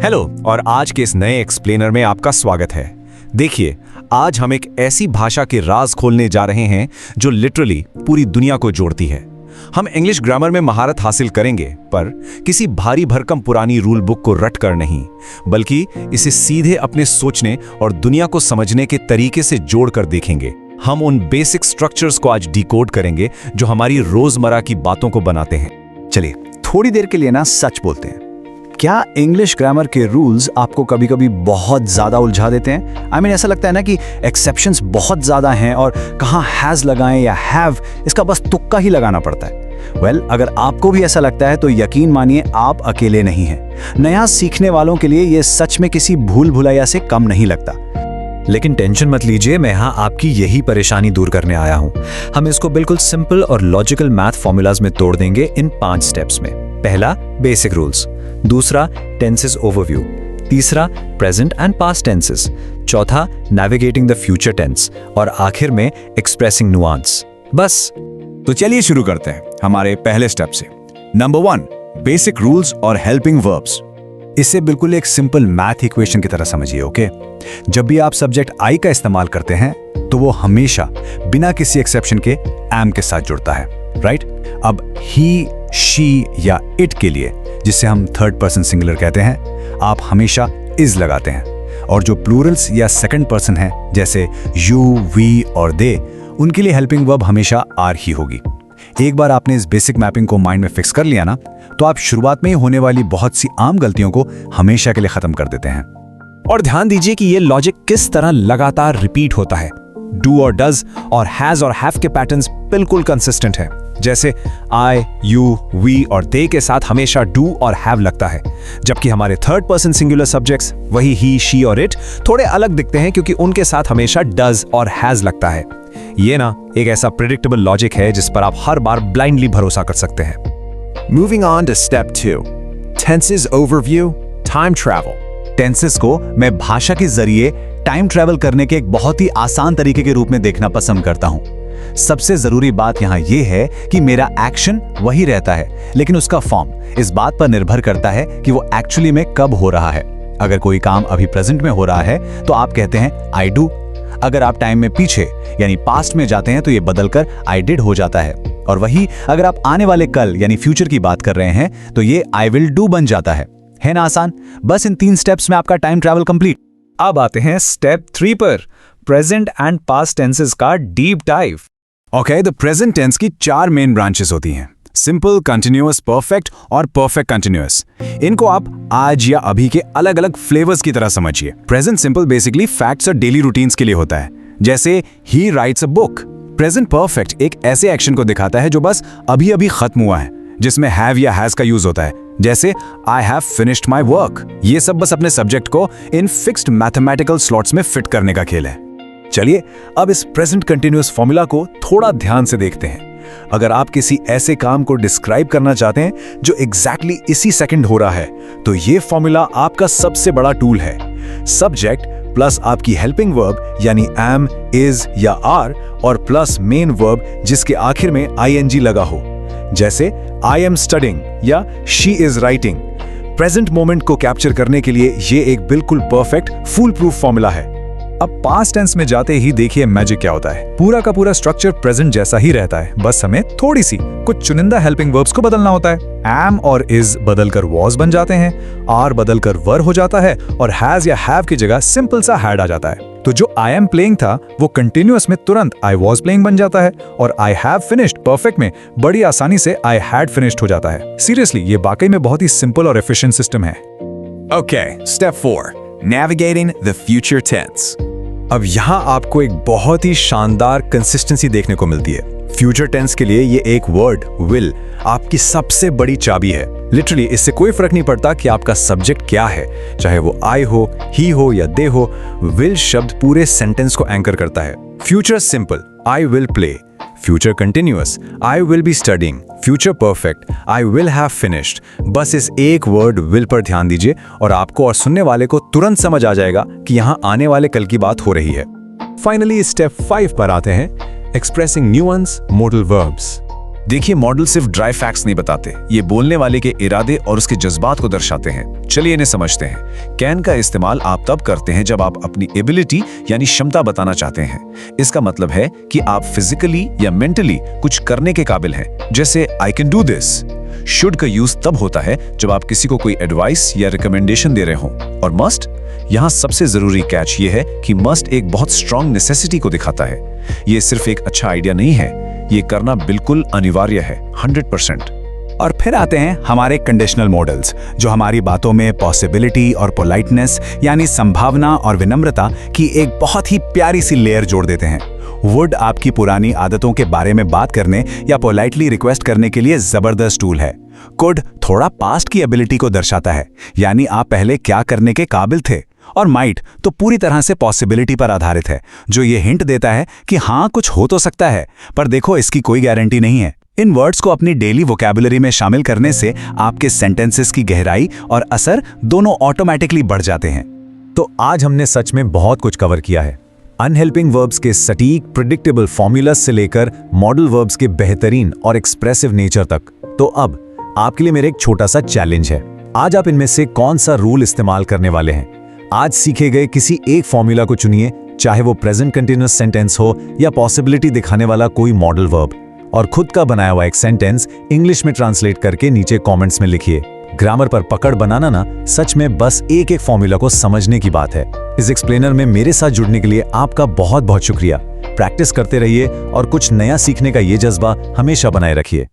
Hello और आज के इस नए एक्सप्लेनर में आपका स्वागत है। देखिए, आज हम एक ऐसी भाषा के राज खोलने जा रहे हैं जो लिटरली पूरी दुनिया को जोड़ती है। हम इंग्लिश ग्रामर में महारत हासिल करेंगे, पर किसी भारी भरकम पुरानी रूल बुक को रट कर नहीं, बल्कि इसे सीधे अपने सोचने और दुनिया को समझने के तरीके से जोड़कर देखेंगे। हम उन बेसिक स्ट्रक्चर्स को आज डिकोड करेंगे जो हमारी रोजमर्रा की बातों को बनाते हैं। चलिए थोड़ी देर के लिए ना सच बोलते हैं। क्या इंग्लिश ग्रामर के रूल्स आपको कभी-कभी बहुत ज्यादा उलझा देते हैं? I mean, ऐसा लगता है ना कि एक्सेप्शंस बहुत ज्यादा हैं और कहाँ हैज लगाएं या हैव, इसका बस तुक्का ही लगाना पड़ता है। वेल, अगर आपको भी ऐसा लगता है तो यकीन मानिए आप अकेले नहीं हैं। नया सीखने वालों के लिए ये सच में किसी भूल भुलैया से कम नहीं लगता। लेकिन टेंशन मत लीजिए, मैं यहाँ आपकी यही परेशानी दूर करने आया हूँ। हम इसको बिल्कुल सिंपल और लॉजिकल मैथ फॉर्मूलाज में तोड़ देंगे इन 5 स्टेप्स में। पहला, बेसिक रूल्स। दूसरा, टेंसेस ओवरव्यू। तीसरा, प्रेजेंट एंड पास्ट टेंसेस। चौथा, नेविगेटिंग द फ्यूचर टेंस। और आखिर में एक्सप्रेसिंग नुआंस। बस। तो चलिए शुरू करते हैं हमारे पहले स्टेप से। नंबर 1, बेसिक रूल्स और हेल्पिंग वर्ब्स। इसे बिल्कुल एक सिंपल मैथ इक्वेशन की तरह समझिए, ओके? जब भी आप सब्जेक्ट आई का इस्तेमाल करते हैं तो वो हमेशा बिना किसी एक्सेप्शन के एम के साथ जुड़ता है, राइट? अब ही, शी या इट के लिए, जिसे हम थर्ड पर्सन सिंगुलर कहते हैं, आप हमेशा इज लगाते हैं। और जो प्लूरल्स या सेकंड पर्सन हैं, जैसे यू, वी और दे, उनके लिए हेल्पिंग वर्ब हमेशा आर ही होगी। एक बार आपने इस बेसिक मैपिंग को माइंड में फिक्स कर लिया ना, तो आप शुरुआत में ही होने वाली बहुत सी आम गलतियों को हमेशा के लिए खत्म कर देते हैं। और ध्यान दीजिए कि ये लॉजिक किस तरह लगातार रिपीट होता है। डू और डज और हैज और हैव के पैटर्न्स बिल्कुल कंसिस्टेंट हैं। जैसे आई, यू, वी और दे के साथ हमेशा डू और हैव लगता है, जबकि हमारे थर्ड पर्सन सिंगुलर सब्जेक्ट्स, वही ही, शी और इट, थोड़े अलग दिखते हैं क्योंकि उनके साथ हमेशा डज और हैज लगता है। ये ना एक ऐसा प्रेडिक्टेबल लॉजिक है जिस पर आप हर बार ब्लाइंडली भरोसा कर सकते हैं। Moving on to step 2, tenses overview, time travel. Tenses को मैं भाषा के जरिए टाइम ट्रैवल करने के एक बहुत ही आसान तरीके के रूप में देखना पसंद करता हूं। सबसे जरूरी बात यहाँ ये है कि मेरा एक्शन वही रहता है, लेकिन उसका फॉर्म इस बात पर निर्भर करता है कि वो एक्चुअली में कब हो रहा है। अगर कोई काम अभी प्रेजेंट में हो रहा है तो आप कहते हैं आई डू। अगर आप टाइम में पीछे यानी पास्ट में जाते हैं तो ये बदलकर आई डिड हो जाता है। और वही अगर आप आने वाले कल यानी फ्यूचर की बात कर रहे हैं तो ये आई विल डू बन जाता है ना आसान? बस इन 3 स्टेप्स में आपका टाइम ट्रैवल कंप्लीट। अब आते हैं स्टेप 3 पर, प्रेजेंट एंड पास्ट टेंसेस का deep dive. Okay, the present tense की 4 मेन ब्रांचेस होती हैं: सिंपल, कंटिन्यूअस, परफेक्ट और परफेक्ट कंटिन्यूअस। इनको आप आज या अभी के अलग अलग फ्लेवर्स की तरह समझिए। प्रेजेंट सिंपल बेसिकली फैक्ट्स और डेली रूटीन्स के लिए होता है, जैसे ही rights a book. Present perfect एक ऐसे एक्शन को दिखाता है जो बस अभी अभी खत्म हुआ है, जिसमें हैव या हैज का यूज होता है, जैसे I have finished my work. ये सब बस अपने सब्जेक्ट को इन फिक्स्ड मैथमेटिकल स्लॉट्स में फिट करने का खेल है। चलिए अब इस प्रेजेंट कंटिन्यूअस फॉर्मूला को थोड़ा ध्यान से देखते हैं। अगर आप किसी ऐसे काम को डिस्क्राइब करना चाहते हैं जो एग्जैक्टली इसी सेकंड हो रहा है, तो ये फॉर्मूला आपका सबसे बड़ा टूल है। सब्जेक्ट प्लस आपकी हेल्पिंग वर्ब यानी एम, इज या आर, और प्लस मेन वर्ब जिसके आखिर में आईएनजी लगा हो, जैसे आई एम स्टडिंग या she is writing. Present moment को कैप्चर करने के लिए ये एक बिल्कुल परफेक्ट फूल प्रूफ फॉर्मूला है। अब पास्ट टेंस में जाते ही देखिए मैजिक क्या होता है। पूरा का पूरा स्ट्रक्चर प्रेजेंट जैसा ही रहता है, बस हमें थोड़ी सी कुछ चुनिंदा हेल्पिंग वर्ब्स को बदलना होता है। एम और इज बदलकर वॉज बन जाते हैं, आर बदलकर वर हो जाता है और हैज या हैव की जगह सिंपल सा हैड आ जाता है। तो जो आई एम प्लेइंग था वो कंटिन्यूअस में तुरंत आई वॉज प्लेइंग बन जाता है, और आई हैव फिनिश्ड परफेक्ट में बड़ी आसानी से आई हैड फिनिश्ड हो जाता है। सीरियसली ये वाकई में बहुत ही सिंपल और एफिशिएंट सिस्टम है। Okay, step 4, navigating the future tense. अब यहाँ आपको एक बहुत ही शानदार कंसिस्टेंसी देखने को मिलती है। फ्यूचर टेंस के लिए ये एक वर्ड विल आपकी सबसे बड़ी चाबी है। लिटरली इससे कोई फर्क नहीं पड़ता कि आपका सब्जेक्ट क्या है, चाहे वो आई हो, ही हो या दे हो, विल शब्द पूरे सेंटेंस को एंकर करता है। Future simple, I will play. Future continuous, I will be studying. Future perfect, I will have finished. बस इस एक वर्ड विल पर ध्यान दीजिए और आपको और सुनने वाले को तुरंत समझ आ जाएगा कि यहाँ आने वाले कल की बात हो रही है। फाइनली स्टेप 5 पर आते हैं, एक्सप्रेसिंग न्यूअंस, मोडल वर्ब्स। देखिए, मॉडल सिर्फ ड्राई फैक्ट्स नहीं बताते, ये बोलने वाले के इरादे और उसके जज्बात को दर्शाते हैं। चलिए इन्हें समझते हैं। कैन का इस्तेमाल आप तब करते हैं जब आप अपनी एबिलिटी यानी क्षमता बताना चाहते हैं। इसका मतलब है कि आप फिजिकली या मेंटली कुछ करने के काबिल हैं, जैसे I can do this. Should का यूज तब होता है जब आप किसी को कोई एडवाइस या रिकमेंडेशन दे रहे हो। और मस्ट, यहां सबसे जरूरी कैच ये है कि मस्ट एक बहुत स्ट्रांग नेसेसिटी को दिखाता है। ये सिर्फ एक अच्छा आइडिया नहीं है, ये करना बिल्कुल अनिवार्य है, 100%। और फिर आते हैं हमारे कंडीशनल मॉडल्स, जो हमारी बातों में पॉसिबिलिटी और पोलाइटनेस यानी संभावना और विनम्रता की एक बहुत ही प्यारी सी लेयर जोड़ देते हैं। वुड आपकी पुरानी आदतों के बारे में बात करने या पोलाइटली रिक्वेस्ट करने के लिए जबरदस्त टूल है। कुड थोड़ा पास्ट की एबिलिटी को दर्शाता है, यानी आप पहले क्या करने के काबिल थे। और माइट तो पूरी तरह से पॉसिबिलिटी पर आधारित है, जो ये हिंट देता है कि हाँ, कुछ हो तो सकता है, पर देखो इसकी कोई गारंटी नहीं है। इन वर्ड्स को अपनी डेली वोकैबुलरी में शामिल करने से आपके सेंटेंसेस की गहराई और असर दोनों ऑटोमेटिकली बढ़ जाते हैं। तो आज हमने सच में बहुत कुछ कवर किया है, अनहेल्पिंग वर्ब्स के सटीक प्रिडिक्टेबल फॉर्मूलास से लेकर मॉडल वर्ब्स के बेहतरीन और एक्सप्रेसिव नेचर तक। तो अब आपके लिए मेरा एक छोटा सा चैलेंज है। आज आप इनमें से कौन सा रूल इस्तेमाल करने वाले हैं? आज सीखे गए किसी एक फॉर्मूला को चुनिए, चाहे वो प्रेजेंट कंटीन्यूअस सेंटेंस हो या पॉसिबिलिटी दिखाने वाला कोई मॉडल वर्ब, और खुद का बनाया हुआ एक सेंटेंस इंग्लिश में ट्रांसलेट करके नीचे कमेंट्स में लिखिए। ग्रामर पर पकड़ बनाना ना सच में बस एक एक फॉर्मूला को समझने की बात है। इस एक्सप्लेनर में मेरे साथ जुड़ने के लिए आपका बहुत बहुत शुक्रिया। प्रैक्टिस करते रहिए और कुछ नया सीखने का ये जज्बा हमेशा बनाए रखिए।